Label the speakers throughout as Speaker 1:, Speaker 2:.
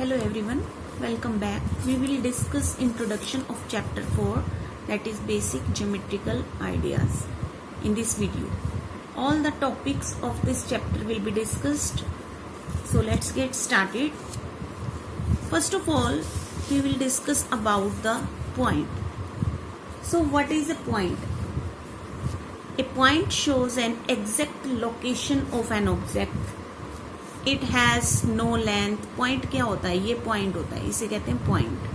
Speaker 1: Hello everyone, welcome back. We will discuss introduction of chapter 4, that is basic geometrical ideas in this video. All the topics of this chapter will be discussed. So let's get started. First of all, we will discuss about the point. So what is a point? A point shows an exact location of an object. It has no length. Point क्या होता है? ये point होता है, इसे कहते हैं point.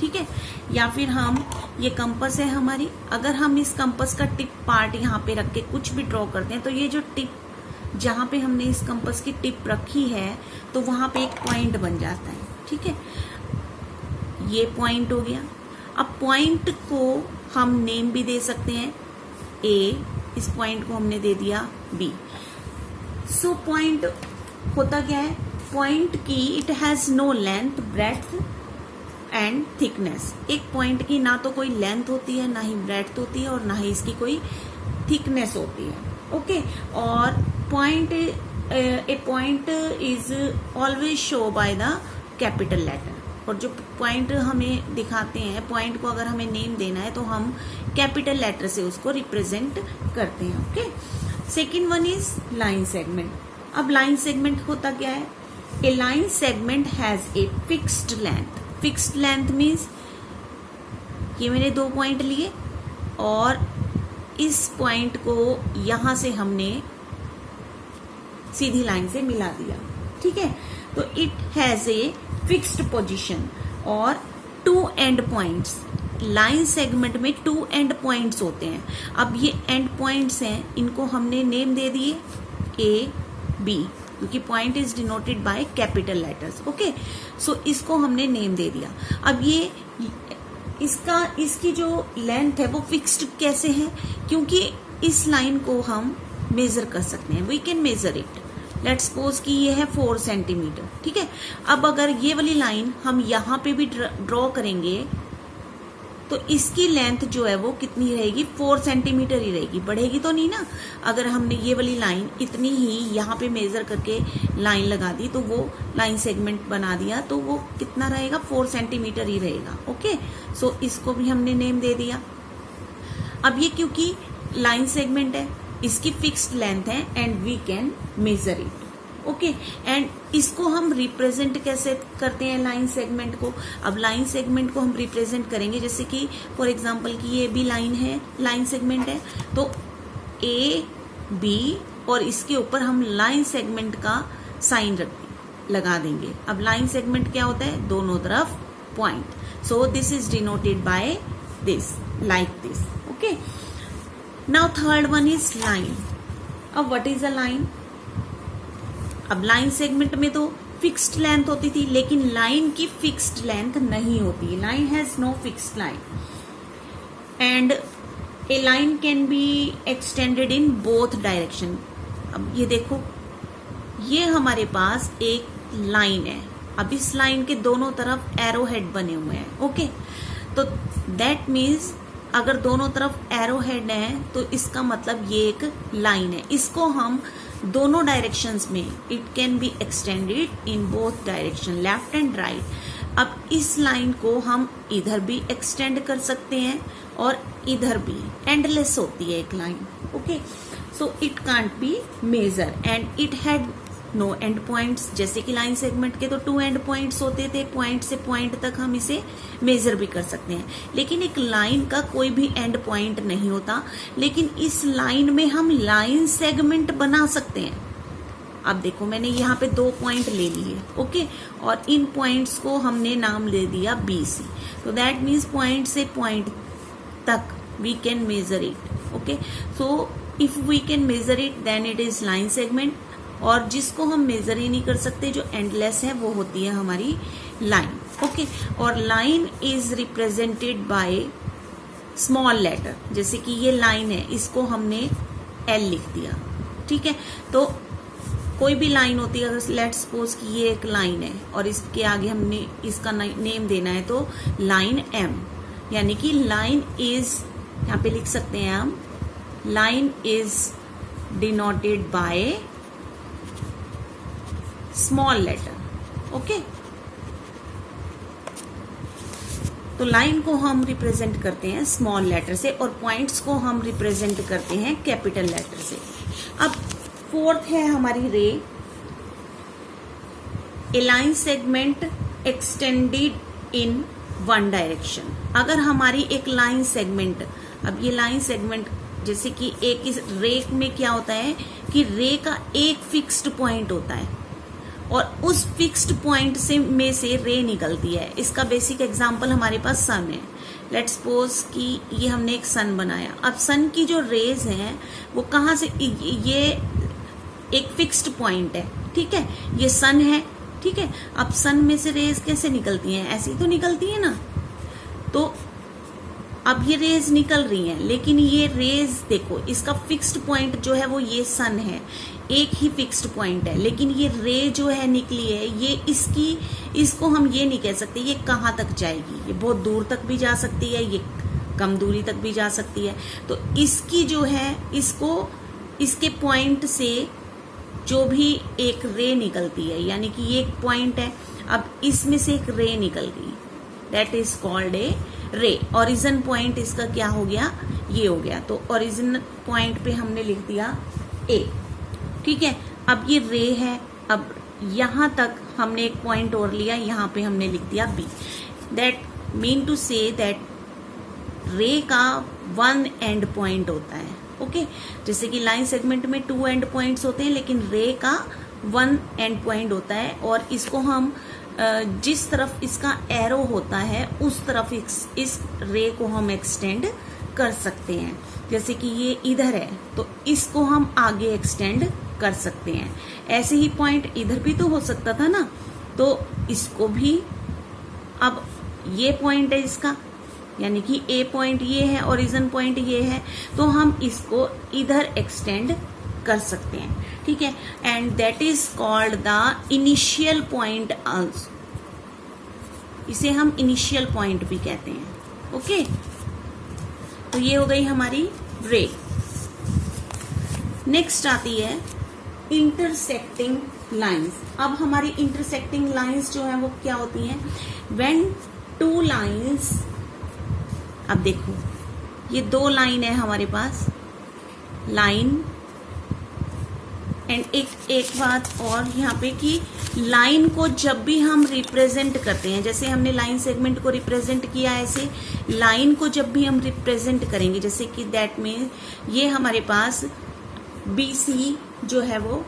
Speaker 1: ठीक है. या फिर हम, ये कंपस है हमारी, अगर हम इस कंपस का टिप पार्ट यहाँ पे रख के कुछ भी ड्रॉ करते हैं तो ये जो टिप, जहां पे हमने इस कंपस की टिप रखी है तो वहां पे एक पॉइंट बन जाता है. ठीक है, ये पॉइंट हो गया. अब पॉइंट को हम नेम भी दे सकते हैं. ए, इस पॉइंट को हमने दे दिया बी. सो पॉइंट होता क्या है? पॉइंट की it has no length, breadth and thickness. एक पॉइंट की ना तो कोई लेंथ होती है, ना ही ब्रेड्थ होती है, और ना ही इसकी कोई थिकनेस होती है. ओके. और point, a point is always show by the capital letter. और जो पॉइंट हमें दिखाते हैं, पॉइंट को अगर हमें नेम देना है तो हम कैपिटल लेटर से उसको रिप्रेजेंट करते हैं. Okay. Second one is line segment. अब लाइन सेगमेंट होता क्या है? A line segment has a fixed length. Fixed length means ये मैंने 2 पॉइंट लिए और इस पॉइंट को यहां से हमने सीधी लाइन से मिला दिया. ठीक है. तो it has a fixed position और 2 एंड पॉइंट्स. लाइन सेगमेंट में 2 एंड पॉइंट्स होते हैं. अब ये एंड पॉइंट्स हैं, इनको हमने नेम दे दिए ए बी, क्योंकि point is denoted by capital letters. Okay. So इसको हमने नेम दे दिया. अब ये इसकी जो लेंथ है वो फिक्स्ड कैसे है? क्योंकि इस लाइन को हम मेजर कर सकते हैं. We can measure it. Let's suppose कि ये है 4 सेंटीमीटर. ठीक है. अब अगर ये वाली लाइन हम यहाँ पे भी ड्रॉ करेंगे तो इसकी लेंथ जो है वो कितनी रहेगी? 4 सेंटीमीटर ही रहेगी. बढ़ेगी तो नहीं ना. अगर हमने ये वाली लाइन इतनी ही यहाँ पे मेजर करके लाइन लगा दी तो वो लाइन सेगमेंट बना दिया तो वो कितना रहेगा? 4 सेंटीमीटर ही रहेगा. ओके. सो इसको भी हमने नेम दे दिया. अब ये क्योंकि लाइन सेगमेंट है, इसकी फिक्स्ड लेंथ है and we can measure it. Okay. And इसको हम रिप्रेजेंट कैसे करते हैं लाइन सेगमेंट को? अब लाइन सेगमेंट को हम रिप्रेजेंट करेंगे जैसे कि फॉर एग्जांपल कि ये भी लाइन है, लाइन सेगमेंट है, तो ए बी और इसके ऊपर हम लाइन सेगमेंट का साइन लगा देंगे. अब लाइन सेगमेंट क्या होता है? दोनों तरफ point. So this is denoted by this, like this. Okay. Now third one is line. अब व्हाट इज अ लाइन? अब लाइन सेगमेंट में तो फिक्स्ड लेंथ होती थी, लेकिन लाइन की फिक्स्ड लेंथ नहीं होती. Line has no fixed line and a line can be extended in both direction. अब ये देखो, ये हमारे पास एक लाइन है. अब इस लाइन के दोनों तरफ एरो हेड बने हुए हैं. ओके. तो दैट मीन्स अगर दोनों तरफ एरो हेड है तो इसका मतलब ये एक लाइन है. इसको हम दोनों डायरेक्शंस में, it can be extended in both direction, left and right. अब इस लाइन को हम इधर भी एक्सटेंड कर सकते हैं और इधर भी. एंडलेस होती है एक line. Okay. So it can't be measure and it had no end points. जैसे कि लाइन सेगमेंट के तो 2 एंड पॉइंट्स होते थे. पॉइंट से पॉइंट तक हम इसे मेजर भी कर सकते हैं, लेकिन एक लाइन का कोई भी एंड पॉइंट नहीं होता. लेकिन इस लाइन में हम लाइन सेगमेंट बना सकते हैं. अब देखो, मैंने यहाँ पे 2 पॉइंट ले लिए. ओके. और इन पॉइंट्स को हमने नाम ले दिया बी सी. तो दैट मीन्स पॉइंट से पॉइंट तक we can measure it. Okay. So if we can measure it then it is line segment. और जिसको हम मेजर ही नहीं कर सकते, जो एंडलेस है, वो होती है हमारी लाइन. ओके. और line is represented by small letter. जैसे कि ये लाइन है, इसको हमने एल लिख दिया. ठीक है. तो कोई भी लाइन होती है, अगर लेट्स सपोज कि ये एक लाइन है और इसके आगे हमने इसका नेम देना है तो लाइन एम, यानी कि लाइन इज, यहाँ पे लिख सकते हैं हम, line is denoted by small letter. Okay. तो लाइन को हम रिप्रेजेंट करते हैं स्मॉल लेटर से और पॉइंट्स को हम रिप्रेजेंट करते हैं कैपिटल लेटर से। अब फोर्थ है हमारी ray. A line segment extended in one direction. अगर हमारी एक लाइन सेगमेंट, अब ये लाइन सेगमेंट जैसे कि एक इस रे में क्या होता है कि रे का एक फिक्स्ड पॉइंट होता है और उस फिक्स्ड पॉइंट में से रे निकलती है। इसका बेसिक एग्जांपल हमारे पास सन है। लेट्स सपोज कि ये हमने एक सन बनाया। अब सन की जो रेज हैं वो कहाँ से, ये एक फिक्स्ड पॉइंट है, ठीक है, ये सन है, ठीक है। अब सन में से रेज कैसे निकलती हैं, ऐसी तो निकलती है ना। तो अब ये रेज निकल रही हैं, लेकिन ये रेज देखो इसका फिक्स्ड पॉइंट जो है वो ये सन है, एक ही फिक्स्ड पॉइंट है, लेकिन ये रे जो है निकली है, ये इसको हम ये नहीं कह सकते ये कहाँ तक जाएगी। ये बहुत दूर तक भी जा सकती है, ये कम दूरी तक भी जा सकती है। तो इसकी जो है, इसके पॉइंट से जो भी एक रे निकलती है, यानी कि ये एक पॉइंट है, अब इसमें से एक रे निकल गई, दैट इज कॉल्ड ए रे। ओरिजिन पॉइंट इसका क्या हो गया, ये हो गया। तो ओरिजिन पॉइंट पे हमने लिख दिया ए, ठीक है। अब ये रे है, अब यहां तक हमने एक पॉइंट और लिया, यहां पे हमने लिख दिया B. That mean to say that ray का वन एंड पॉइंट होता है, ओके। जैसे कि लाइन सेगमेंट में टू एंड पॉइंट्स होते हैं, लेकिन रे का वन एंड पॉइंट होता है और इसको हम जिस तरफ इसका एरो होता है उस तरफ इस रे को हम एक्सटेंड कर सकते हैं। जैसे कि ये इधर है तो इसको हम आगे एक्सटेंड कर सकते हैं। ऐसे ही पॉइंट इधर भी तो हो सकता था ना, तो इसको भी, अब ये पॉइंट है इसका, यानी कि ए पॉइंट ये है, ओरिजिन पॉइंट ये है, तो हम इसको इधर एक्सटेंड कर सकते हैं, ठीक है। And that is called the initial point also. इसे हम इनिशियल पॉइंट भी कहते हैं, ओके। तो ये हो गई हमारी रे। नेक्स्ट आती है इंटरसेक्टिंग लाइंस। अब हमारी इंटरसेक्टिंग लाइंस जो है वो क्या होती हैं, व्हेन टू लाइंस, अब देखो ये दो लाइन है हमारे पास, लाइन एंड एक बात और यहाँ पे कि लाइन को जब भी हम रिप्रेजेंट करते हैं, जैसे हमने लाइन सेगमेंट को रिप्रेजेंट किया, ऐसे लाइन को जब भी हम रिप्रेजेंट करेंगे, जैसे कि दैट में ये हमारे पास BC जो है वो,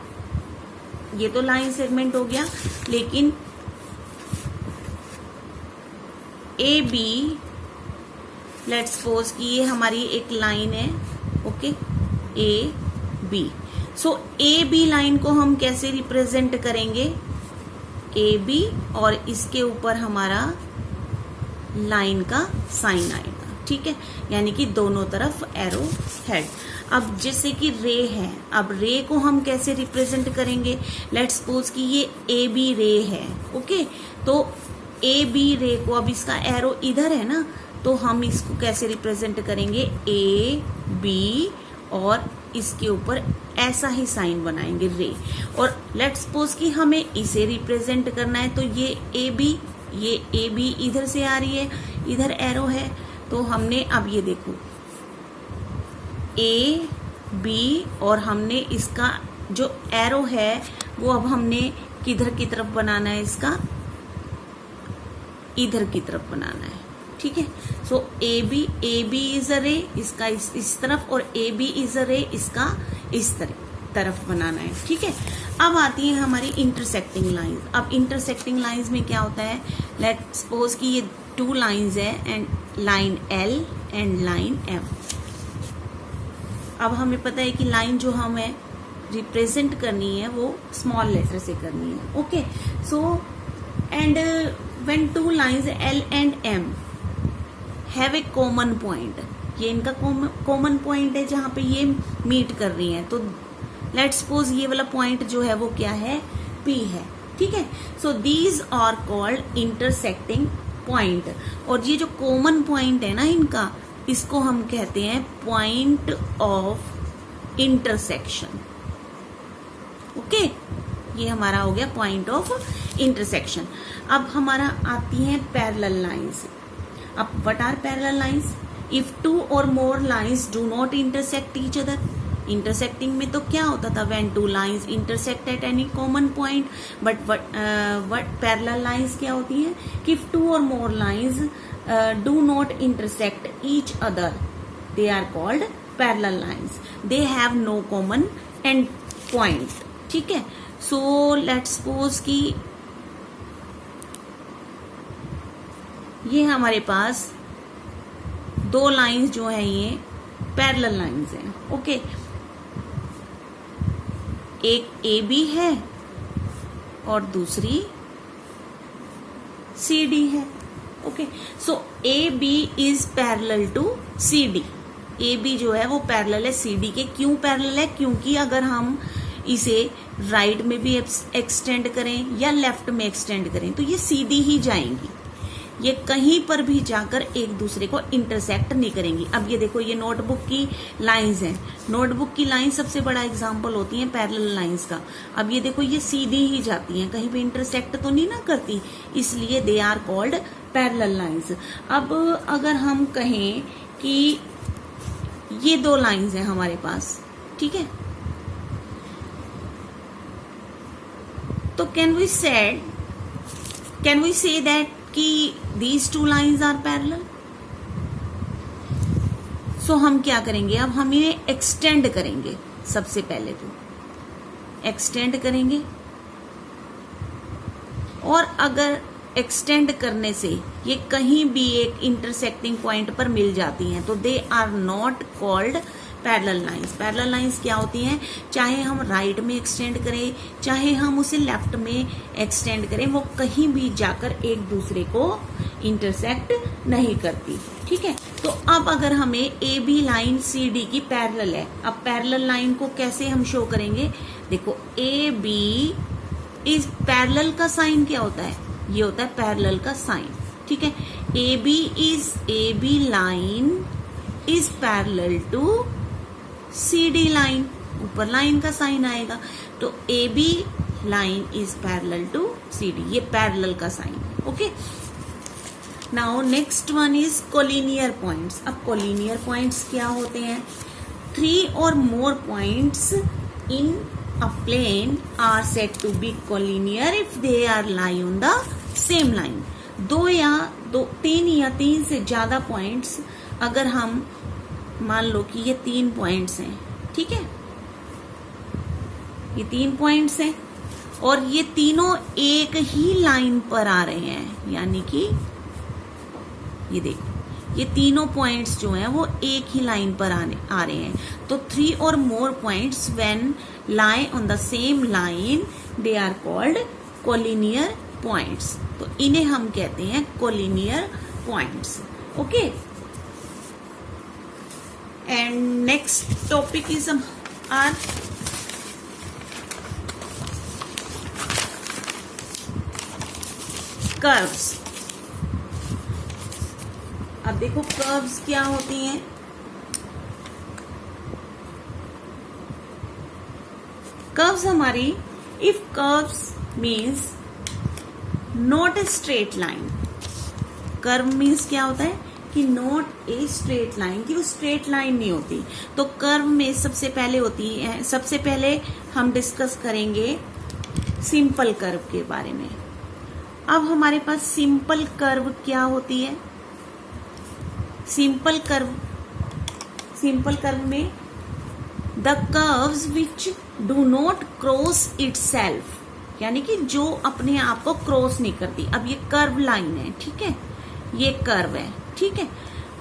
Speaker 1: ये तो लाइन सेगमेंट हो गया, लेकिन AB, लेट्स सपोज कि ये हमारी एक लाइन है, ओके, AB। सो AB लाइन को हम कैसे रिप्रेजेंट करेंगे, AB और इसके ऊपर हमारा लाइन का साइन आएगा, ठीक है, यानी कि दोनों तरफ एरो हेड। अब जैसे कि रे है, अब रे को हम कैसे रिप्रेजेंट करेंगे, लेट्स सपोज कि ये AB रे है, ओके। तो AB रे को, अब इसका एरो इधर है ना, तो हम इसको कैसे रिप्रेजेंट करेंगे, AB और इसके ऊपर ऐसा ही साइन बनाएंगे रे। और लेट्स सपोज कि हमें इसे रिप्रेजेंट करना है, तो ये AB इधर से आ रही है, इधर एरो है, तो हमने, अब ये देखो AB और हमने इसका जो एरो है वो अब हमने किधर की तरफ बनाना है, इसका इधर की तरफ बनाना है, ठीक है। सो AB इज अ रे, इसका इस तरफ, और AB इज अ रे, इसका इस तरफ बनाना है, ठीक है। अब आती है हमारी इंटरसेक्टिंग लाइंस। अब इंटरसेक्टिंग लाइंस में क्या होता है, लेट्स सपोज कि ये टू लाइंस है, and line L and line M। अब हमें पता है कि लाइन जो हमें रिप्रेजेंट करनी है वो स्मॉल लेटर से करनी है, okay. So and when two lines L and M have a common point, ये इनका कॉमन पॉइंट है जहां पे ये मीट कर रही हैं, तो लेट्स सपोज ये वाला पॉइंट जो है वो क्या है, P है, ठीक है। So these are called intersecting point. और ये जो कॉमन पॉइंट है ना इनका, इसको हम कहते हैं पॉइंट ऑफ इंटरसेक्शन, ओके। ये हमारा हो गया पॉइंट ऑफ इंटरसेक्शन। अब हमारा आती है पैरेलल लाइंस। अब what are parallel lines? If two और more lines do not intersect each other. Intersecting में तो क्या होता था? When two lines intersect at any common point. But what parallel lines क्या होती है? कि इफ टू और more lines do not intersect each other, they are called parallel lines. They have no common end point. ठीक है, so let's suppose कि ये हमारे पास दो लाइंस जो है ये पैरेलल लाइंस हैं। ओके, एक ए बी है और दूसरी सी डी है। Okay, so A B is parallel to C D. A B जो है वो पैरेलल है सी डी के। क्यों पैरेलल है? क्योंकि अगर हम इसे राइट में भी एक्सटेंड करें या लेफ्ट में एक्सटेंड करें तो ये सीधी ही जाएंगी, ये कहीं पर भी जाकर एक दूसरे को इंटरसेक्ट नहीं करेंगी। अब ये देखो, ये नोटबुक की लाइंस हैं। नोटबुक की लाइन सबसे बड़ा एग्जांपल होती है पैरेलल लाइंस का। अब ये देखो, ये सीधी ही जाती हैं, कहीं भी इंटरसेक्ट तो नहीं ना करती, इसलिए they are called parallel lines. अब अगर हम कहें कि ये दो लाइंस हैं हमारे पास, ठीक है, तो कैन वी से दैट कि these two lines are parallel? सो हम क्या करेंगे? अब हम इन्हें एक्सटेंड करेंगे। सबसे पहले तो एक्सटेंड करेंगे, और अगर एक्सटेंड करने से ये कहीं भी एक इंटरसेक्टिंग पॉइंट पर मिल जाती हैं तो they are not called parallel lines. Parallel lines क्या होती हैं? चाहे हम राइट में एक्सटेंड करें, चाहे हम उसे लेफ्ट में एक्सटेंड करें, वो कहीं भी जाकर एक दूसरे को इंटरसेक्ट नहीं करती। ठीक है, तो अब अगर हमें A B line C D की पैरेलल है, अब पैरेलल लाइन को कैसे हम शो करेंगे? देखो, ए बी इज पैरेलल का साइन क्या होता है? ये होता है पैरेलल का साइन। ठीक है, A B line is parallel to C D line, ऊपर लाइन का साइन आएगा, तो A B line is parallel to C D, ये पैरेलल का sign. Okay, now next one is collinear points. अब कोलिनियर पॉइंट्स क्या होते हैं? 3 और more points in a plane are said to be collinear if they are lie on the same line. तीन या तीन से ज्यादा पॉइंट्स, अगर हम मान लो कि ये 3 पॉइंट्स हैं, ठीक है, ये 3 पॉइंट्स हैं और ये तीनों एक ही लाइन पर आ रहे हैं, यानी कि ये देखो, ये तीनों पॉइंट्स जो हैं वो एक ही लाइन पर आ रहे हैं, तो 3 और more points when lie on the same line they are called collinear points. तो इन्हें हम कहते हैं collinear points. Okay, and next topic is are curves. अब देखो कर्व्स क्या होती हैं। कर्व्स हमारी, if curves means not a straight line. Curve means क्या होता है कि नॉट ए स्ट्रेट लाइन, कि वो स्ट्रेट लाइन नहीं होती। तो कर्व में सबसे पहले होती है, सबसे पहले हम डिस्कस करेंगे सिंपल कर्व के बारे में। अब हमारे पास सिंपल कर्व क्या होती है? सिंपल कर्व में the curves which do not cross itself, यानी कि जो अपने आप को क्रॉस नहीं करती। अब ये कर्व लाइन है, ठीक है, ये कर्व है, ठीक है,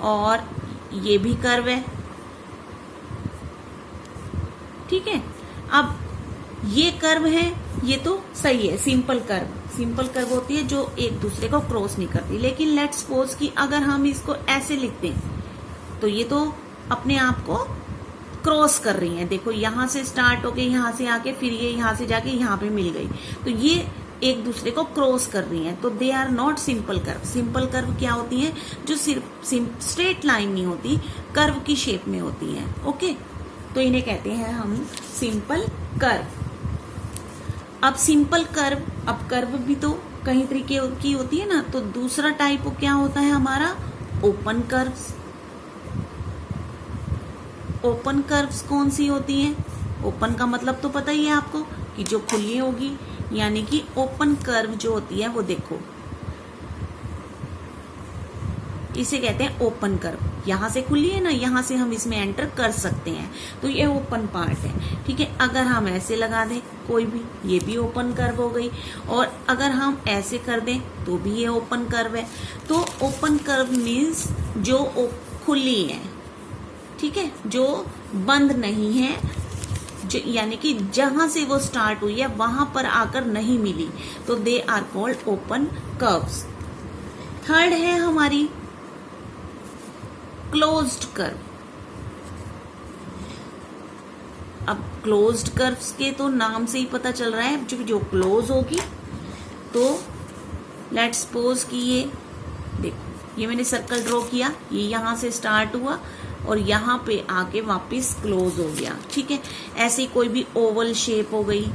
Speaker 1: और ये भी कर्व है, ठीक है। अब ये कर्व है, ये तो सही है, सिंपल कर्व होती है जो एक दूसरे को क्रॉस नहीं करती। लेकिन लेट्स सपोज कि अगर हम इसको ऐसे लिखते हैं तो ये तो अपने आप को क्रॉस कर रही हैं। देखो, यहां से स्टार्ट होके यहां से आके फिर ये यहां से जाके यहां पे मिल गई, तो ये एक दूसरे को क्रॉस कर रही हैं, तो they are not simple curve. Simple curve क्या होती है? जो सिर्फ स्ट्रेट लाइन नहीं होती, कर्व की शेप में होती है। ओके, तो इन्हें कहते हैं हम सिंपल कर्व। अब सिंपल कर्व, अब कर्व भी तो कई तरीके की होती है ना, तो दूसरा टाइप क्या होता है हमारा? Open curves. ओपन कर्व्स कौन सी होती हैं? ओपन का मतलब तो पता ही है आपको कि जो खुली होगी, यानी कि ओपन कर्व जो होती है वो देखो, इसे कहते हैं ओपन कर्व। यहां से खुली है ना, यहां से हम इसमें एंटर कर सकते हैं, तो ये ओपन पार्ट है। ठीक है, अगर हम ऐसे लगा दें कोई भी, ये भी ओपन कर्व हो गई, और अगर हम ऐसे कर दें तो भी ये ओपन कर्व है। तो ओपन कर्व मीन्स जो खुली है, ठीक है, जो बंद नहीं है, जो यानी कि जहां से वो स्टार्ट हुई है वहां पर आकर नहीं मिली, तो they are called open curves. Third है हमारी क्लोज्ड कर्व। अब क्लोज्ड कर्व्स के तो नाम से ही पता चल रहा है जो क्लोज होगी। तो लेट्स सपोज कि ये देखो, ये मैंने सर्कल ड्रॉ किया, ये यहां से स्टार्ट हुआ और यहाँ पे आके वापस क्लोज हो गया। ठीक है, ऐसी कोई भी ओवल शेप हो गई,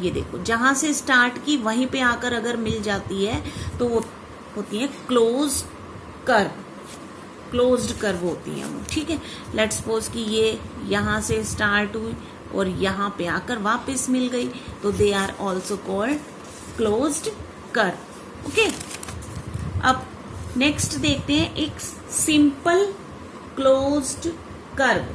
Speaker 1: ये देखो जहां से स्टार्ट की वहीं पे आकर अगर मिल जाती है तो वो होती है क्लोज कर्व, क्लोज्ड कर्व होती है वो। ठीक है, लेट्स सपोज कि ये यहां से स्टार्ट हुई और यहाँ पे आकर वापस मिल गई, तो they are also called closed curve. Okay, अब नेक्स्ट देखते हैं एक सिंपल क्लोज्ड कर्व।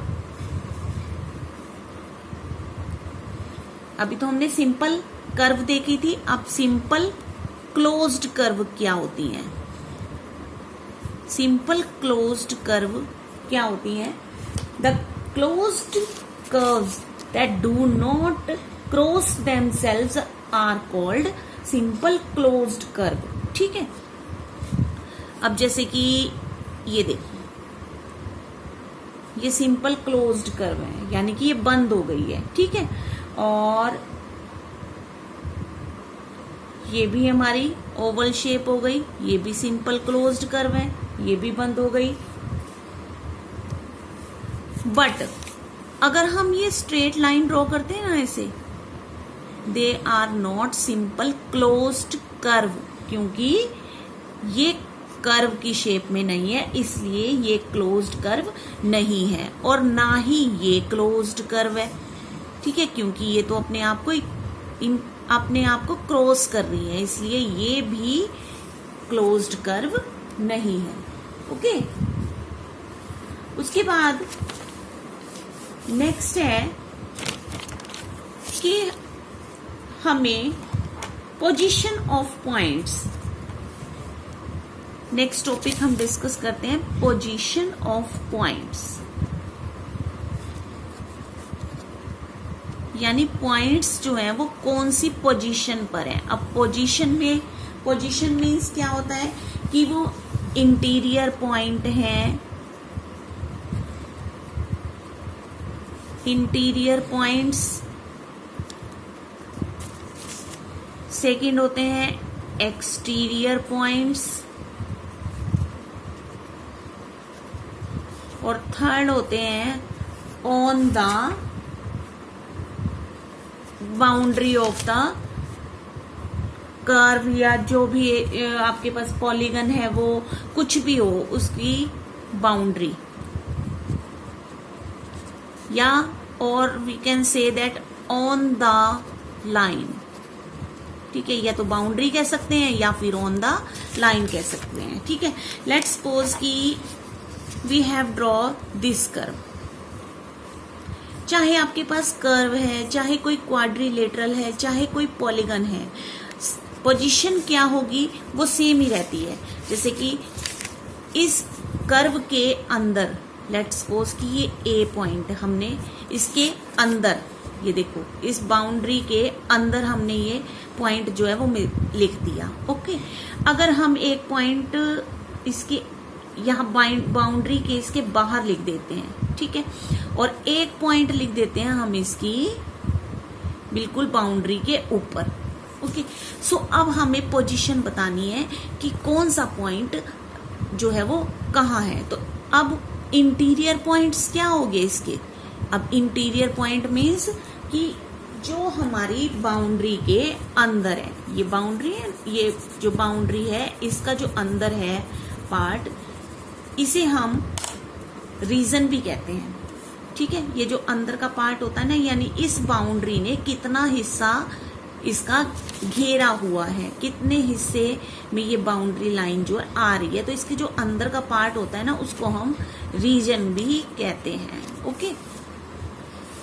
Speaker 1: अभी तो हमने सिंपल कर्व देखी थी, अब सिंपल क्लोज्ड कर्व क्या होती है? सिंपल क्लोज्ड कर्व क्या होती है? The closed curves that do not cross themselves are called simple closed curve. ठीक है, अब जैसे कि ये देखो, ये सिंपल क्लोज्ड कर्व है, यानी कि ये बंद हो गई है। ठीक है, और ये भी हमारी ओवल शेप हो गई, ये भी सिंपल क्लोज्ड कर्व है, ये भी बंद हो गई। बट अगर हम ये स्ट्रेट लाइन ड्रॉ करते हैं ना ऐसे, they are not simple closed curve, क्योंकि ये कर्व की शेप में नहीं है, इसलिए ये क्लोज्ड कर्व नहीं है, और ना ही ये क्लोज्ड कर्व है। ठीक है, क्योंकि ये तो अपने आप को क्रॉस कर रही है, इसलिए ये भी क्लोज्ड कर्व नहीं है। ओके, उसके बाद नेक्स्ट है कि हमें position of points, next topic हम डिस्कस करते हैं पोजीशन ऑफ पॉइंट्स, यानी पॉइंट्स जो है वो कौन सी पोजीशन पर है। अब पोजीशन मीन्स क्या होता है कि वो इंटीरियर पॉइंट है, इंटीरियर पॉइंट्स, सेकंड होते हैं एक्सटीरियर पॉइंट्स, और थर्ड होते हैं on the boundary of the curve, या जो भी आपके पास पॉलीगन है वो कुछ भी हो उसकी बाउंड्री, या और we can say that on the line. ठीक है, या तो बाउंड्री कह सकते हैं या फिर ऑन द लाइन कह सकते हैं। ठीक है, लेट्स सपोज कि we have draw this curve, चाहे आपके पास कर्व है, चाहे कोई क्वाड्रिलेटरल है, चाहे कोई पॉलीगन है, पोजीशन क्या होगी वो सेम ही रहती है। जैसे कि इस कर्व के अंदर लेट्स सपोज कि ये ए पॉइंट हमने इसके अंदर, ये देखो इस बाउंड्री के अंदर हमने ये पॉइंट जो है वो लिख दिया। ओके, अगर हम एक पॉइंट इसके यहाँ बाउंड्री के इसके बाहर लिख देते हैं, ठीक है, और एक पॉइंट लिख देते हैं हम इसकी बिल्कुल बाउंड्री के ऊपर। ओके, सो अब हमें पोजीशन बतानी है कि कौन सा पॉइंट जो है वो कहाँ है। तो अब इंटीरियर पॉइंट्स क्या हो गए इसके? अब इंटीरियर पॉइंट मीन्स कि जो हमारी बाउंड्री के अंदर है, ये बाउंड्री है, ये जो बाउंड्री है इसका जो अंदर है पार्ट, इसे हम रीजन भी कहते हैं। ठीक है, ये जो अंदर का पार्ट होता है ना, यानी इस बाउंड्री ने कितना हिस्सा इसका घेरा हुआ है, कितने हिस्से में ये बाउंड्री लाइन जो आ रही है, तो इसके जो अंदर का पार्ट होता है ना, उसको हम रीजन भी कहते हैं। ओके,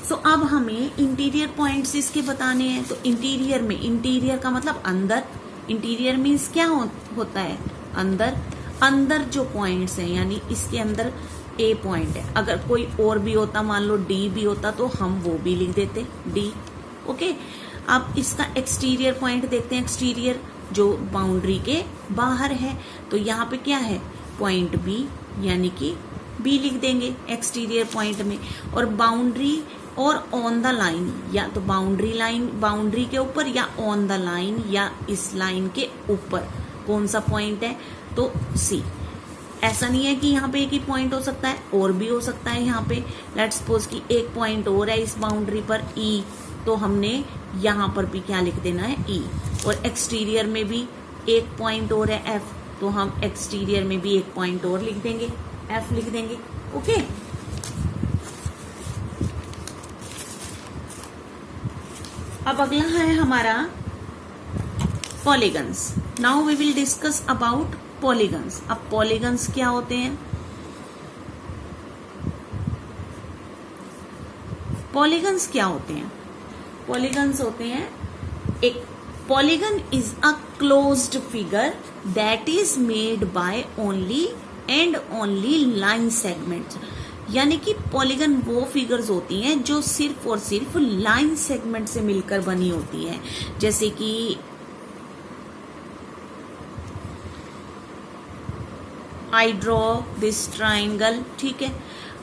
Speaker 1: सो अब हमें इंटीरियर पॉइंट्स इसके बताने हैं। तो इंटीरियर में, इंटीरियर का मतलब अंदर, इंटीरियर मीन्स क्या होता है, अंदर। अंदर जो पॉइंट्स हैं, यानी इसके अंदर ए पॉइंट है, अगर कोई और भी होता, मान लो डी भी होता, तो हम वो भी लिख देते डी। ओके, अब इसका एक्सटीरियर पॉइंट देखते हैं। एक्सटीरियर जो बाउंड्री के बाहर है, तो यहाँ पे क्या है, पॉइंट बी, यानी कि बी लिख देंगे एक्सटीरियर पॉइंट में। और बाउंड्री और ऑन द लाइन, या तो बाउंड्री लाइन, बाउंड्री के ऊपर, या ऑन द लाइन, या इस लाइन के ऊपर कौन सा पॉइंट है, तो सी। ऐसा नहीं है कि यहाँ पे एक ही पॉइंट हो सकता है, और भी हो सकता है। यहाँ पे लेट्स सपोज कि एक पॉइंट और है इस बाउंड्री पर, ई, तो हमने यहाँ पर भी क्या लिख देना है, ई। और एक्सटीरियर में भी एक पॉइंट और है, एफ, तो हम एक्सटीरियर में भी एक पॉइंट और लिख देंगे, एफ लिख देंगे। ओके, अब अगला है हमारा polygons. Now we will discuss about polygons. अब पॉलीगन्स क्या होते हैं? पॉलीगन्स क्या होते हैं? पॉलीगन्स होते हैं, एक polygon is a closed figure that is made by only and only line segments. यानी कि पॉलीगन वो फिगर्स होती हैं जो सिर्फ और सिर्फ लाइन सेगमेंट से मिलकर बनी होती है। जैसे कि आई ड्रॉ दिस ट्राइंगल, ठीक है।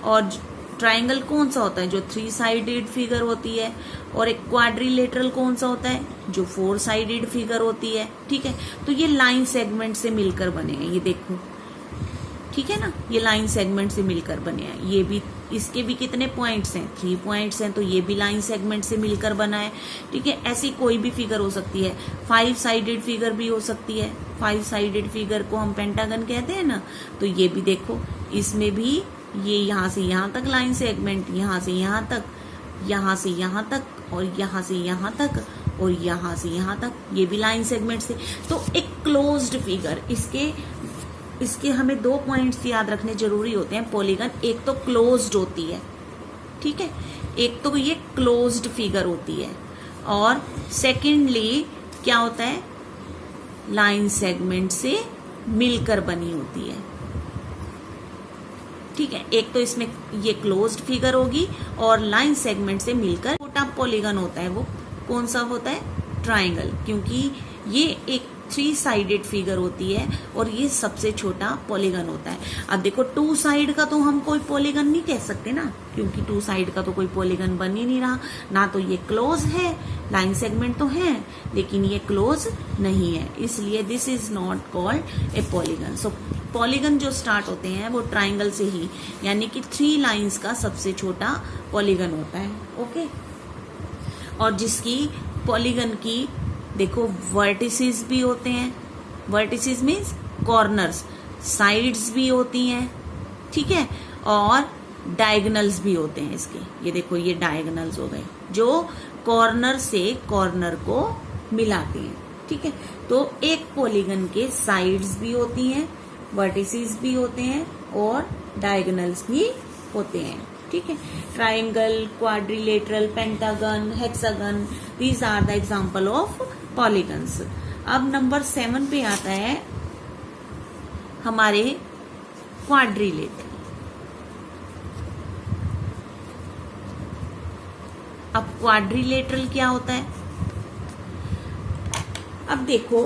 Speaker 1: और ट्राइंगल कौन सा होता है, जो 3 साइडेड फिगर होती है। और एक क्वाड्रिलेटरल कौन सा होता है, जो 4 साइडेड फिगर होती है, ठीक है। तो ये लाइन सेगमेंट से मिलकर बने हैं, ये देखो, ठीक है ना, ये लाइन सेगमेंट से मिलकर बने हैं। ये भी, इसके भी कितने पॉइंट्स हैं, 3 पॉइंट्स हैं, तो ये भी लाइन सेगमेंट से मिलकर बना है, ठीक है। ऐसी कोई भी फिगर हो सकती है, 5 साइडेड फिगर भी हो सकती है। 5 साइडेड फिगर को हम पेंटागन कहते हैं ना, तो ये भी देखो, इसमें भी ये यहाँ से यहाँ तक लाइन सेगमेंट, यहाँ से यहाँ तक, यहाँ से यहाँ तक, और यहाँ से यहाँ तक, और यहाँ से यहाँ तक, ये भी लाइन सेगमेंट से। तो एक क्लोज्ड फिगर, इसके हमें 2 पॉइंट्स याद रखने जरूरी होते हैं। पॉलीगन एक तो क्लोज्ड होती है, ठीक है, एक तो ये क्लोज्ड फिगर होती है, और सेकेंडली क्या होता है, लाइन सेगमेंट से मिलकर बनी होती है, ठीक है। एक तो इसमें ये क्लोज्ड फिगर होगी और लाइन सेगमेंट से मिलकर। छोटा पॉलीगन होता है वो कौन सा होता है, ट्राइंगल, क्योंकि ये एक 3 साइडेड फिगर होती है और ये सबसे छोटा पॉलीगन होता है। अब देखो 2 साइड का तो हम कोई पॉलीगन नहीं कह सकते ना, क्योंकि 2 साइड का तो कोई पॉलीगन बन ही नहीं रहा ना, तो ये क्लोज है, लाइन सेगमेंट तो है लेकिन ये क्लोज नहीं है, इसलिए this is not called a polygon. So polygon जो स्टार्ट होते हैं वो ट्राइंगल से ही, यानी कि 3 लाइंस का सबसे छोटा पॉलीगन होता है, ओके। और जिसकी पॉलीगन की देखो वर्टिसेस भी होते हैं, वर्टिसेस मीन्स कॉर्नर्स, साइड्स भी होती हैं, ठीक है, और डायगोनल्स भी होते हैं इसके। ये देखो, ये डायगोनल्स हो गए जो कॉर्नर से कॉर्नर को मिलाते हैं, ठीक है। तो एक पॉलीगन के साइड्स भी होती हैं, वर्टिसेस भी होते हैं, और डायगोनल्स भी होते हैं, ठीक है। Triangle, quadrilateral, pentagon, hexagon, these are the example of polygons. अब नंबर 7 पे आता है हमारे क्वाड्रिलेटरल। अब क्वाड्रिलेटरल क्या होता है? अब देखो,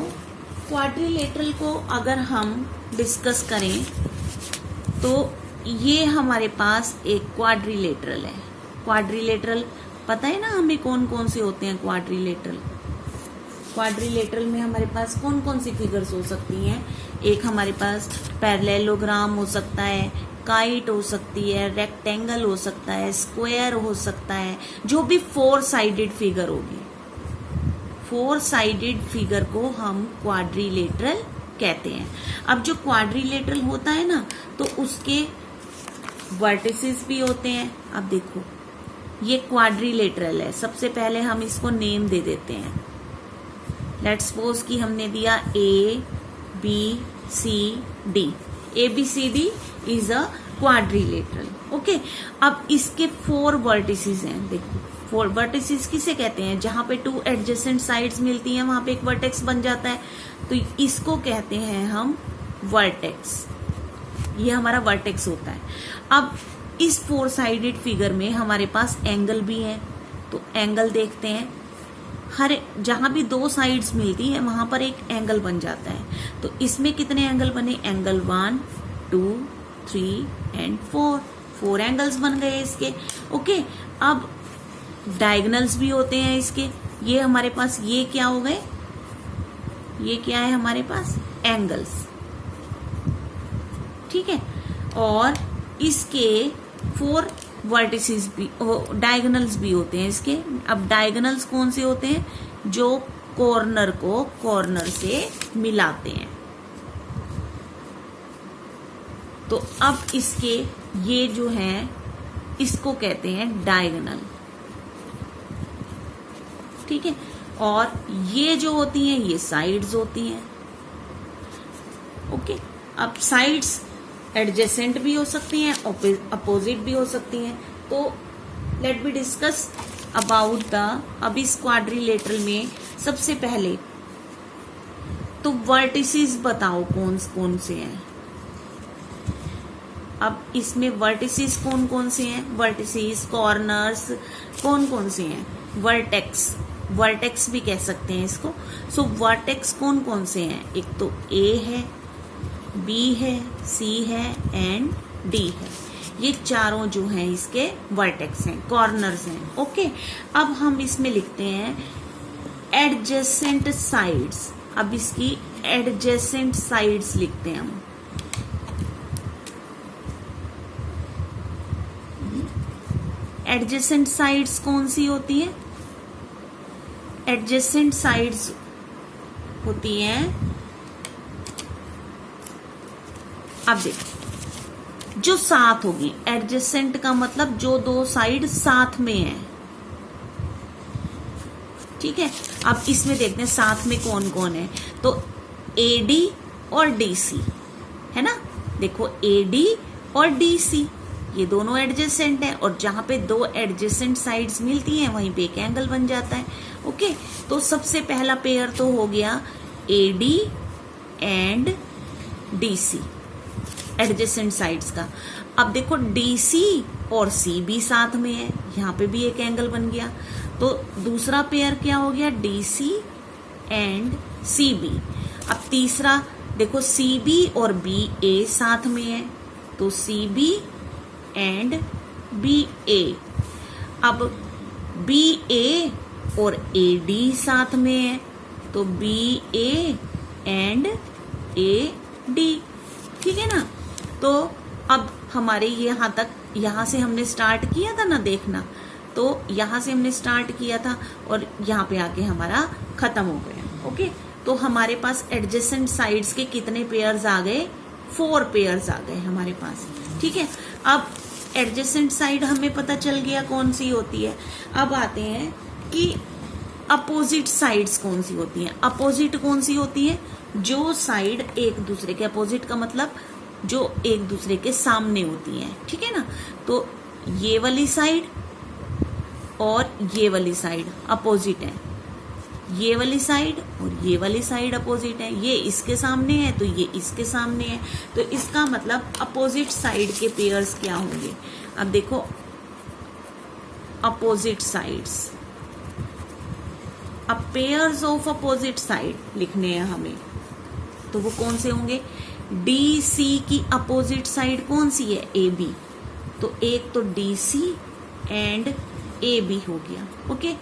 Speaker 1: क्वाड्रिलेटरल को अगर हम डिस्कस करें तो ये हमारे पास एक क्वाड्रिलेटरल है। क्वाड्रिलेटरल पता है ना हमें कौन कौन से होते हैं क्वाड्रिलेटरल? क्वाड्रिलेटरल में हमारे पास कौन कौन सी फिगर्स हो सकती हैं? एक हमारे पास पैरेललोग्राम हो सकता है, काइट हो सकती है, रेक्टेंगल हो सकता है, स्क्वायर हो सकता है, जो भी 4 साइडेड फिगर होगी। 4 साइडेड फिगर को हम क्वाड्रिलेटरल कहते हैं। अब जो क्वाड्रिलेटरल होता है ना, तो उसके वर्टिसेस भी होते हैं। अब देखो ये क्वाड्रिलेटरल है, सबसे पहले हम इसको नेम दे देते हैं। लेट्स सपोज कि हमने दिया A B C D, ABCD is a quadrilateral. Okay, अब इसके 4 वर्टिसेस हैं। देखो 4 वर्टिसेस किसे कहते हैं? जहां पे 2 एडजेसेंट साइड्स मिलती हैं वहां पे एक वर्टेक्स बन जाता है, तो इसको कहते हैं हम वर्टेक्स। ये हमारा वर्टेक्स होता है। अब इस 4 साइडेड फिगर में हमारे पास एंगल भी है, तो एंगल देखते हैं। हर जहां भी 2 साइड्स मिलती है वहां पर एक एंगल बन जाता है। तो इसमें कितने एंगल बने? एंगल 1 2 3 एंड 4 एंगल्स बन गए इसके। ओके, अब डायगोनल्स भी होते हैं इसके। ये हमारे पास ये क्या हो गए? ये क्या है हमारे पास? एंगल्स। ठीक है, और इसके 4 वर्टिसेस भी, डायगोनल्स भी होते हैं इसके। अब डायगोनल्स कौन से होते हैं? जो कॉर्नर को कॉर्नर से मिलाते हैं। तो अब इसके ये जो है इसको कहते हैं डायगोनल। ठीक है, और ये जो होती हैं ये साइड्स होती हैं। ओके, अब साइड्स एडजेसेंट भी हो सकती हैं, अपोजिट भी हो सकती हैं। तो let be discuss about the, अब इस क्वाड्रिलेटरल में सबसे पहले तो वर्टिसेस बताओ कौन कौन से हैं। अब इसमें वर्टिसेस कौन कौन से हैं? वर्टिसेस, कॉर्नर्स कौन कौन से हैं? वर्टेक्स, वर्टेक्स भी कह सकते हैं इसको। सो वर्टेक्स कौन कौन से हैं? एक तो A है, B है, C है एंड D है। ये चारों जो हैं इसके वर्टेक्स हैं, कॉर्नर्स हैं। ओके, अब हम इसमें लिखते हैं एडजेसेंट साइड्स। अब इसकी एडजेसेंट साइड्स लिखते हैं हम। एडजेसेंट साइड्स कौन सी होती है? एडजेसेंट साइड्स होती हैं, अब देखो, जो साथ होगी। एडजेसेंट का मतलब जो 2 साइड साथ में है। ठीक है, अब इसमें देखते हैं साथ में कौन कौन है। तो AD और DC है ना। देखो AD और DC ये दोनों एडजेसेंट है, और जहां पे 2 एडजेसेंट साइड्स मिलती हैं वहीं पे एक एंगल बन जाता है। ओके, तो सबसे पहला पेयर तो हो गया AD and DC, adjacent sides का। अब देखो DC और CB साथ में है, यहाँ पे भी एक एंगल बन गया। तो दूसरा पेयर क्या हो गया? DC and CB। अब तीसरा देखो CB और BA साथ में है, तो CB एंड BA। अब BA और AD साथ में है, तो BA एंड AD। ठीक है ना। तो अब हमारे यहां तक, यहां से हमने स्टार्ट किया था ना देखना, तो यहां से हमने स्टार्ट किया था और यहां पे आके हमारा खत्म हो गया। ओके, तो हमारे पास एडजेसेंट साइड्स के कितने पेयर्स आ गए? 4 पेयर्स आ गए हमारे पास। ठीक है, अब एडजेसेंट साइड हमें पता चल गया कौन सी होती है। अब आते हैं कि अपोजिट साइड्स कौन सी होती हैं। अपोजिट कौन सी होती है? जो साइड एक दूसरे के, अपोजिट का मतलब जो एक दूसरे के सामने होती हैं। ठीक है ना। तो ये वाली साइड और ये वाली साइड अपोजिट है, ये वाली साइड और ये वाली साइड अपोजिट है। ये इसके सामने है तो ये इसके सामने है, तो इसका मतलब अपोजिट साइड के पेयर्स क्या होंगे? अब देखो अपोजिट साइड्स, अब पेयर्स ऑफ अपोजिट साइड लिखने हैं हमें, तो वो कौन से होंगे? DC की अपोजिट साइड कौन सी है? AB। तो एक तो DC एंड AB हो गया। ओके,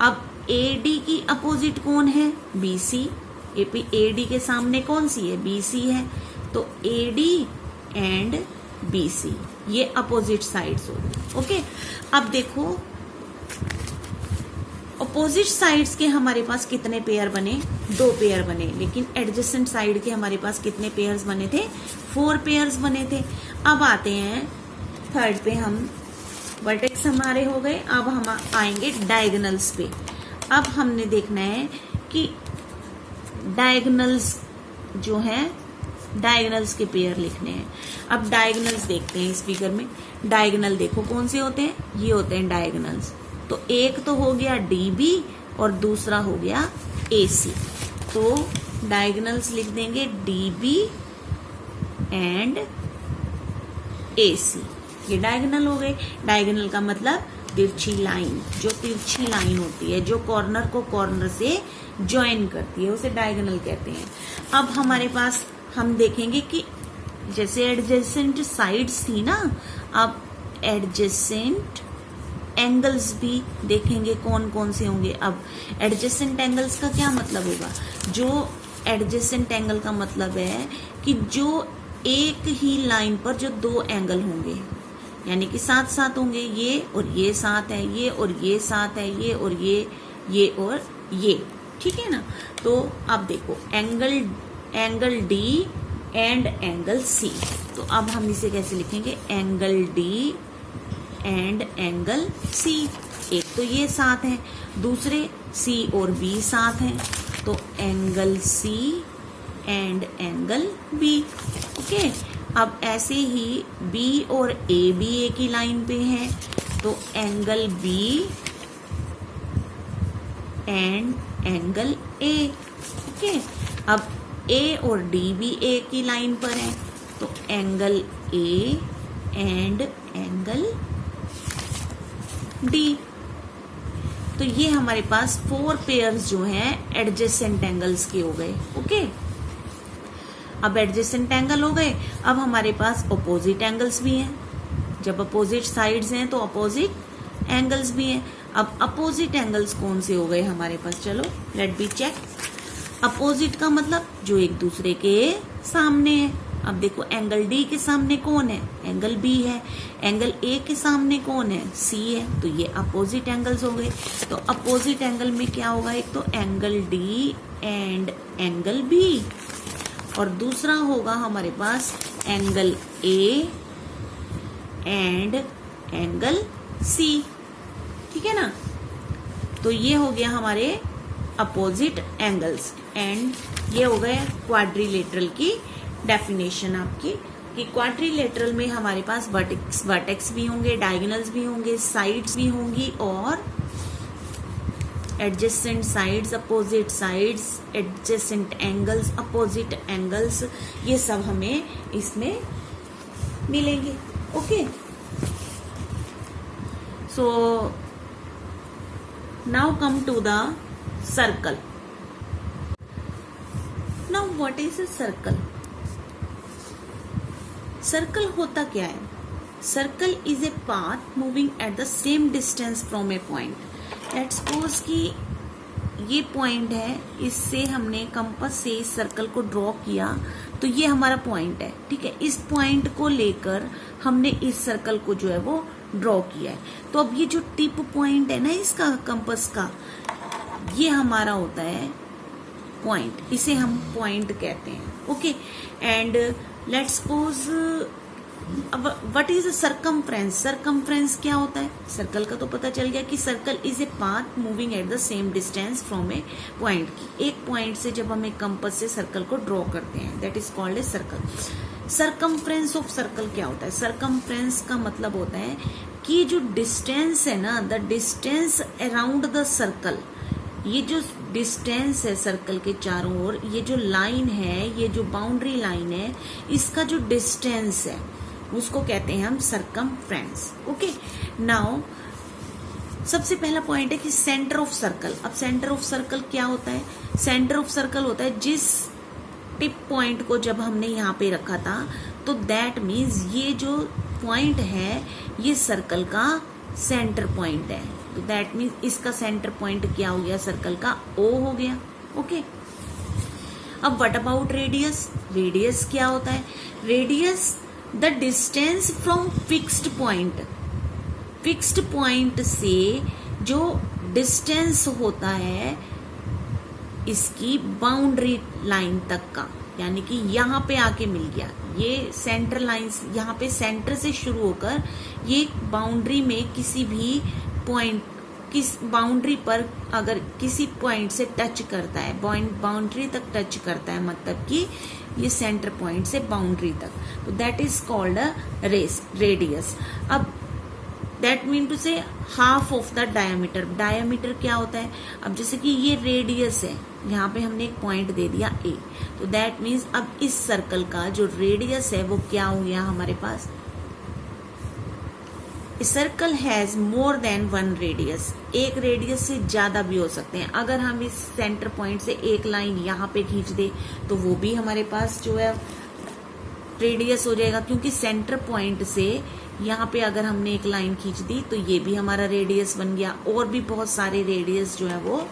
Speaker 1: अब AD की अपोजिट कौन है? BC। AD के सामने कौन सी है? BC है, तो AD एंड BC ये अपोजिट साइड्स हो गई। ओके, अब देखो अपोजिट साइड्स के हमारे पास कितने पेयर बने, 2 पेयर बने, लेकिन एडजेसेंट साइड के हमारे पास कितने पेयर्स बने थे, 4 पेयर्स बने थे। अब आते हैं थर्ड पे, हम वर्टेक्स हमारे हो गए, अब हम आएंगे डायगोनल्स पे। अब हमने देखना है कि डायगोनल्स जो है, डायगोनल्स के पेयर लिखने हैं। अब डायगोनल्स देखते हैं इस फिगर में। डायगोनल देखो कौन से होते हैं, ये होते हैं डायगोनल्स। तो एक तो हो गया डीबी और दूसरा हो गया एसी। तो डायगोनल्स लिख देंगे डीबी एंड एसी, ये डायगोनल हो गए। डायगोनल का मतलब तिरछी लाइन, जो तिरछी लाइन होती है, जो कॉर्नर को कॉर्नर से ज्वाइन करती है, उसे डायगोनल कहते हैं। अब हमारे पास हम देखेंगे कि जैसे एडजेसेंट साइड्स थी ना, अब एडजेसेंट एंगल्स भी देखेंगे कौन कौन से होंगे। अब एडजेसेंट एंगल्स का क्या मतलब होगा, जो एडजेसेंट एंगल का मतलब है कि जो एक ही लाइन पर जो 2 एंगल होंगे, यानी कि साथ साथ होंगे, ये और ये साथ है, ये और ये साथ है, ये और ये और ये, ठीक है ना। तो अब देखो angle D and angle C. तो अब हम इसे कैसे लिखेंगे, angle D and angle C. एक तो ये साथ है, दूसरे सी और बी साथ हैं, तो angle C and angle B. Okay, अब ऐसे ही बी और ए भी एक ही लाइन पे हैं, तो angle B and angle A. Okay, अब ए और डी भी एक ही लाइन पर है, तो angle A and angle D. तो ये हमारे पास 4 पेयर्स जो हैं एडजेसेंट एंगल्स के हो गए। ओके, अब एडजेसेंट एंगल हो गए, अब हमारे पास अपोजिट एंगल्स भी हैं। जब अपोजिट साइड्स हैं तो अपोजिट एंगल्स भी हैं। अब अपोजिट एंगल्स कौन से हो गए हमारे पास, चलो लेट बी चेक। अपोजिट का मतलब जो एक दूसरे के सामने है। अब देखो एंगल डी के सामने कौन है, एंगल बी है। एंगल ए के सामने कौन है, सी है। तो ये अपोजिट एंगल्स हो गए। तो अपोजिट एंगल में क्या होगा, एक तो angle D and angle B, और दूसरा होगा हमारे पास angle A and angle C, ठीक है ना। तो ये हो गया हमारे अपोजिट एंगल्स, एंड ये हो गया क्वाड्रिलेटरल की डेफिनेशन आपकी, कि क्वाड्रिलेटरल में हमारे पास वर्टेक्स भी होंगे, डायगोनल्स भी होंगे, साइड्स भी होंगी, और adjacent sides, opposite sides, adjacent angles, opposite angles, ये सब हमें इसमें मिलेंगे। Okay, so now come to the circle. Now what is a circle? Circle होता क्या है? Circle is a path moving at the same distance from a point. Let's suppose कि ये पॉइंट है, इससे हमने कंपास से इस सर्कल को ड्रॉ किया, तो ये हमारा पॉइंट है, ठीक है। इस पॉइंट को लेकर हमने इस सर्कल को जो है वो ड्रॉ किया है। तो अब ये जो टिप पॉइंट है ना इसका कंपास का, ये हमारा होता है पॉइंट, इसे हम पॉइंट कहते हैं। ओके, एंड लेट्स सपोज अब व्हाट इज सरकमफ्रेंस? सरकमफ्रेंस क्या होता है? सर्कल का तो पता चल गया कि circle is a path moving at the same distance from a point. की एक पॉइंट से जब हम एक कंपास से सर्कल को ड्रॉ करते हैं, that is called a circle. Circumference of circle क्या होता है? सरकमफ्रेंस का मतलब होता है कि जो डिस्टेंस है ना, the distance around the circle, ये जो डिस्टेंस है सर्कल के चारों ओर, ये जो लाइन है, ये जो बाउंड्री लाइन है, इसका जो डिस्टेंस है उसको कहते हैं हम सरकमफ्रेंस। ओके, नाउ सबसे पहला पॉइंट है कि सेंटर ऑफ सर्कल। अब सेंटर ऑफ सर्कल क्या होता है? सेंटर ऑफ सर्कल होता है जिस टिप पॉइंट को जब हमने यहाँ पे रखा था, तो दैट मीन्स ये जो पॉइंट है ये सर्कल का सेंटर पॉइंट है। तो दैट मीन्स इसका सेंटर पॉइंट क्या हो गया? सर्कल का ओ हो गया। ओके, अब व्हाट अबाउट रेडियस? रेडियस क्या होता है? Radius the distance from fixed point. Fixed point से जो डिस्टेंस होता है इसकी बाउंड्री लाइन तक का, यानी कि यहाँ पे आके मिल गया। ये सेंटर लाइन, यहाँ पे सेंटर से शुरू होकर ये बाउंड्री में किसी भी पॉइंट, किस बाउंड्री पर अगर किसी पॉइंट से टच करता है, बाउंड्री तक टच करता है, मतलब कि ये सेंटर पॉइंट से बाउंड्री तक, तो that is called a radius. अब दैट मीन टू से half of the diameter. Diameter क्या होता है? अब जैसे कि ये रेडियस है, यहाँ पे हमने एक पॉइंट दे दिया ए, तो दैट मीन्स अब इस सर्कल का जो रेडियस है वो क्या हो गया हमारे पास? Circle has more than one radius. एक रेडियस से ज्यादा भी हो सकते हैं। अगर हम इस सेंटर पॉइंट से एक लाइन यहाँ पे खींच दे तो वो भी हमारे पास जो है रेडियस हो जाएगा, क्योंकि सेंटर पॉइंट से यहाँ पे अगर हमने एक लाइन खींच दी तो ये भी हमारा रेडियस बन गया। और भी बहुत सारे रेडियस जो है वो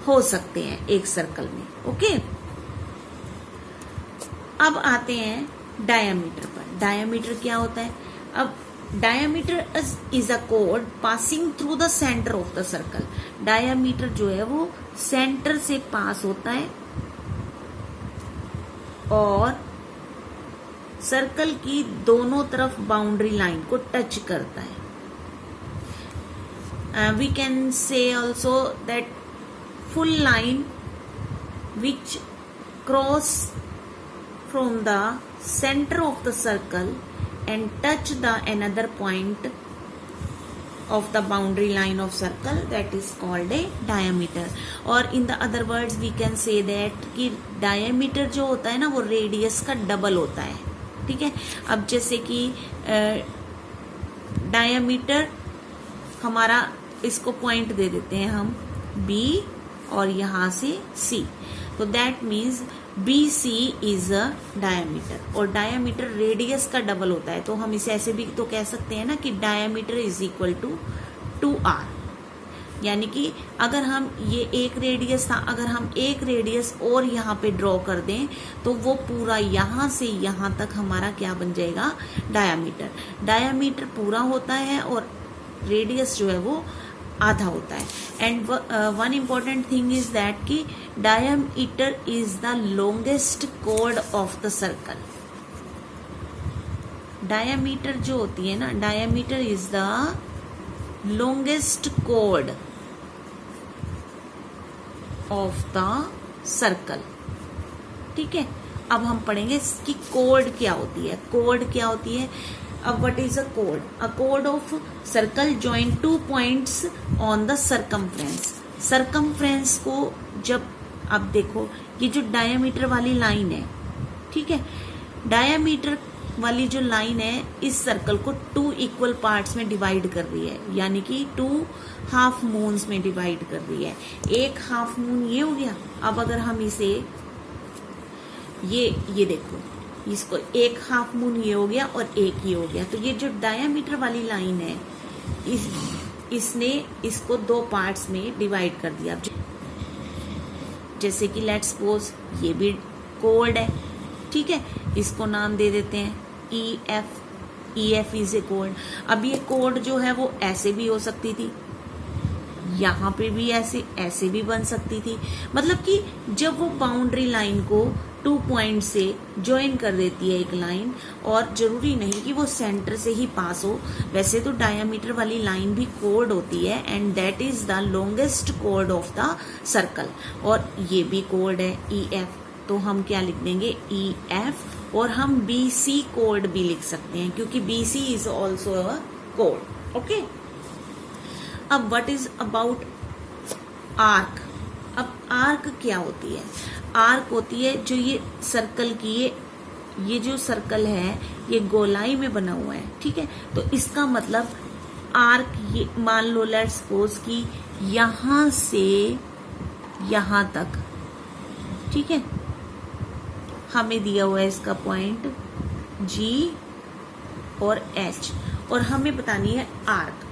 Speaker 1: हो सकते हैं एक सर्कल में। ओके, अब आते हैं डायामीटर पर। डायामीटर क्या होता है? अब diameter is a code passing through the centre of the circle. Diameter जो है वो सेंटर से पास होता है और सर्कल की दोनों तरफ बाउंड्री लाइन को टच करता है। We can say also that full line which cross from the centre of the circle and touch the another point of the boundary line of circle, that is called a diameter. और in the other words we can say that कि diameter जो होता है ना वो radius का double होता है। ठीक है, अब जैसे कि diameter हमारा, इसको पॉइंट दे देते हैं हम B और यहाँ से C, तो that means BC is a diameter. और डायामीटर रेडियस का डबल होता है, तो हम इसे ऐसे भी तो कह सकते हैं ना कि diameter is equal to 2R। यानी कि अगर हम ये एक रेडियस था, अगर हम एक रेडियस और यहाँ पे ड्रॉ कर दें तो वो पूरा यहाँ से यहाँ तक हमारा क्या बन जाएगा? डायामीटर। डायामीटर पूरा होता है और रेडियस जो है वो आधा होता है। And one important thing is that कि diameter is the longest chord of the circle. Diameter जो होती है ना, diameter is the longest chord of the circle. ठीक है, अब हम पढ़ेंगे कि कॉर्ड क्या होती है। कॉर्ड क्या होती है? अब what is a cord? A cord of circle join 2 points on the circumference. Circumference को जब, अब देखो ये जो डायमीटर वाली लाइन है, ठीक है, डायमीटर वाली जो लाइन है इस सर्कल को 2 इक्वल पार्ट्स में डिवाइड कर रही है, यानी कि 2 हाफ मून्स में डिवाइड कर रही है। एक हाफ मून ये हो गया। अब अगर हम इसे ये देखो, इसको एक हाफ मून ये हो गया और एक ये हो गया, तो ये जो डायमीटर वाली लाइन है इसने इसको 2 पार्ट्स में डिवाइड कर दिया। जैसे कि लेट्स सपोज ये भी कॉर्ड है, ठीक है, इसको नाम दे देते हैं EF इज ए कॉर्ड। अब ये कॉर्ड जो है वो ऐसे भी हो सकती थी, यहाँ पे भी ऐसे भी बन सकती थी। मतलब कि जब वो बाउंड्री लाइन को 2 पॉइंट से ज्वाइन कर देती है एक लाइन, और जरूरी नहीं कि वो सेंटर से ही पास हो, वैसे तो डायमीटर वाली लाइन भी कॉर्ड होती है and that is the longest chord of the circle. और ये भी कॉर्ड है EF, तो हम क्या लिख देंगे? EF। और हम BC कॉर्ड भी लिख सकते हैं क्योंकि BC is also a cord. Okay, अब व्हाट इज अबाउट आर्क? अब आर्क क्या होती है? आर्क होती है जो ये सर्कल की ये जो सर्कल है ये गोलाई में बना हुआ है, ठीक है, तो इसका मतलब आर्क, ये मान लो लेट्स सपोज कि यहां से यहां तक, ठीक है, हमें दिया हुआ है इसका पॉइंट G और H और हमें बतानी है आर्क।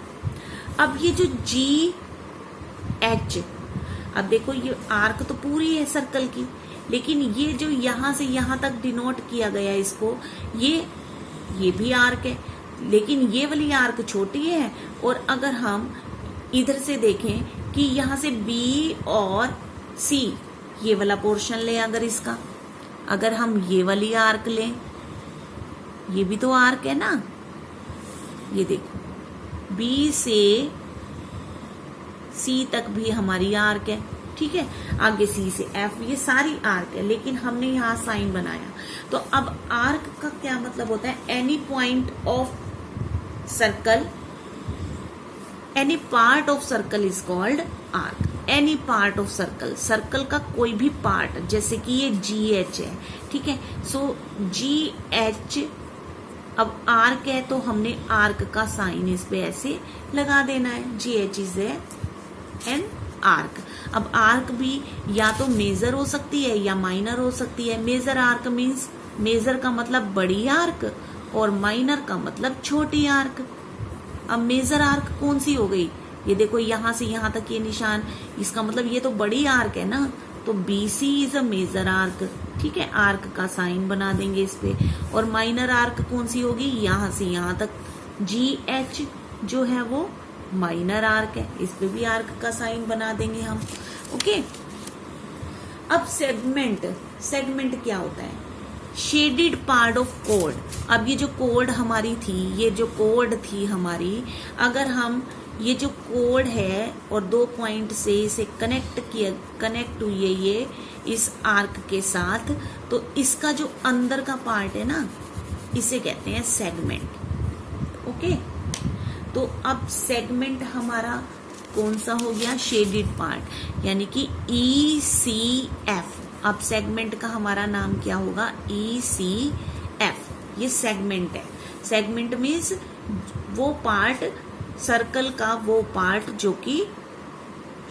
Speaker 1: अब ये जो GH, अब देखो ये आर्क तो पूरी है सर्कल की, लेकिन ये जो यहां से यहां तक डिनोट किया गया इसको, ये भी आर्क है, लेकिन ये वाली आर्क छोटी है। और अगर हम इधर से देखें कि यहाँ से बी और सी ये वाला पोर्शन ले, अगर हम ये वाली आर्क लें, ये भी तो आर्क है ना, ये देखो बी से सी तक भी हमारी आर्क है, ठीक है। आगे सी से एफ, ये सारी आर्क है, लेकिन हमने यहाँ साइन बनाया। तो अब आर्क का क्या मतलब होता है? Any point of circle, any part of circle is called arc. Any part of circle, circle का कोई भी पार्ट, जैसे कि ये जी एच है, ठीक है। सो जी एच, अब आर्क है तो हमने आर्क का साइन इस पे ऐसे लगा देना है। जी एच इज एन आर्क। अब आर्क भी या तो मेजर हो सकती है या माइनर हो सकती है। मेजर आर्क मीन्स, मेजर का मतलब बड़ी आर्क और माइनर का मतलब छोटी आर्क। अब मेजर आर्क कौन सी हो गई? ये देखो यहां से यहां तक ये निशान, इसका मतलब ये तो बड़ी आर्क है ना, तो BC is a major arc, ठीक है। आर्क का साइन बना देंगे इस पे। और माइनर आर्क कौन सी होगी? यहां से यहां तक GH जो है वो माइनर आर्क है, इस पे भी आर्क का साइन बना देंगे हम, ओके। अब सेगमेंट क्या होता है? Shaded part of code. अब ये जो कोड हमारी थी, ये जो कोड थी हमारी, अगर हम ये जो कोड है और 2 पॉइंट से इसे कनेक्ट हुई है ये इस आर्क के साथ, तो इसका जो अंदर का पार्ट है ना, इसे कहते हैं सेगमेंट, ओके। तो अब सेगमेंट हमारा कौन सा हो गया? शेडेड पार्ट, यानी कि ECF। अब सेगमेंट का हमारा नाम क्या होगा? ECF। ये सेगमेंट है। सेगमेंट मीन्स वो पार्ट, सर्कल का वो पार्ट जो कि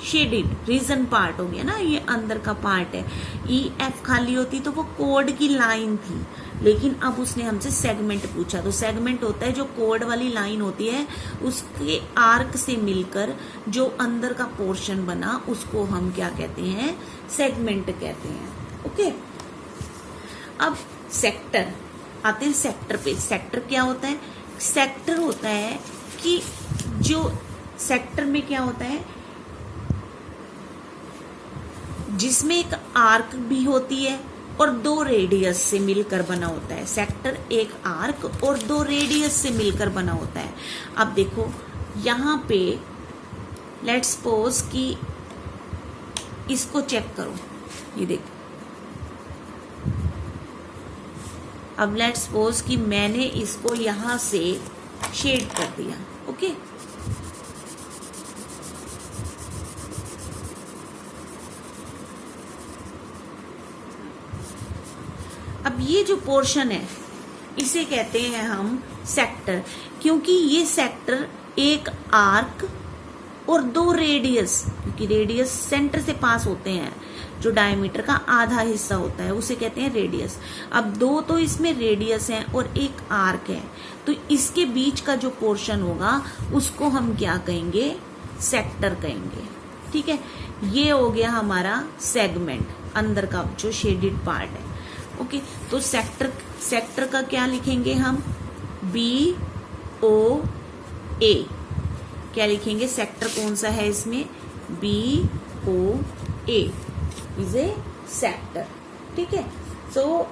Speaker 1: शेडेड रीजन पार्ट हो गया ना, ये अंदर का पार्ट है। EF खाली होती तो वो कोड की लाइन थी, लेकिन अब उसने हमसे सेगमेंट पूछा। तो सेगमेंट होता है जो कोड वाली लाइन होती है, उसके आर्क से मिलकर जो अंदर का पोर्शन बना, उसको हम क्या कहते हैं? सेगमेंट कहते हैं, ओके। अब सेक्टर आते हैं। सेक्टर पे, सेक्टर क्या होता है? सेक्टर होता है कि जो सेक्टर में क्या होता है, जिसमें एक आर्क भी होती है और 2 रेडियस से मिलकर बना होता है। सेक्टर एक आर्क और 2 रेडियस से मिलकर बना होता है। अब देखो यहां पे लेट्स सपोज कि इसको चेक करो, ये देखो। अब लेट्स सपोज कि मैंने इसको यहां से शेड कर दिया, ओके। अब ये जो पोर्शन है इसे कहते हैं हम सेक्टर, क्योंकि ये सेक्टर एक आर्क और 2 रेडियस, क्योंकि रेडियस सेंटर से पास होते हैं, जो डायमीटर का आधा हिस्सा होता है उसे कहते हैं रेडियस। अब 2 तो इसमें रेडियस हैं और एक आर्क है, तो इसके बीच का जो पोर्शन होगा उसको हम क्या कहेंगे? सेक्टर कहेंगे, ठीक है। ये हो गया हमारा सेगमेंट, अंदर का जो शेडेड पार्ट है, ओके। तो सेक्टर का क्या लिखेंगे हम? BOA। क्या लिखेंगे? सेक्टर कौन सा है इसमें? BOA इज ए सेक्टर, ठीक है। सो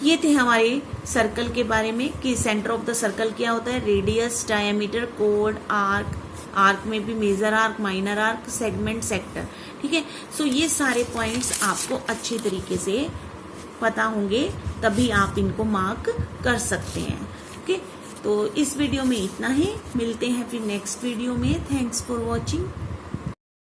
Speaker 1: ये थे हमारे सर्कल के बारे में कि सेंटर ऑफ द सर्कल क्या होता है? रेडियस, डायमीटर, कोड, आर्क, आर्क में भी major arc, minor arc, segment, sector, ठीक है। सो ये सारे पॉइंट्स आपको अच्छे तरीके से पता होंगे, तभी आप इनको मार्क कर सकते हैं, ओके। तो इस वीडियो में इतना ही, मिलते हैं फिर नेक्स्ट वीडियो में। Thanks for watching.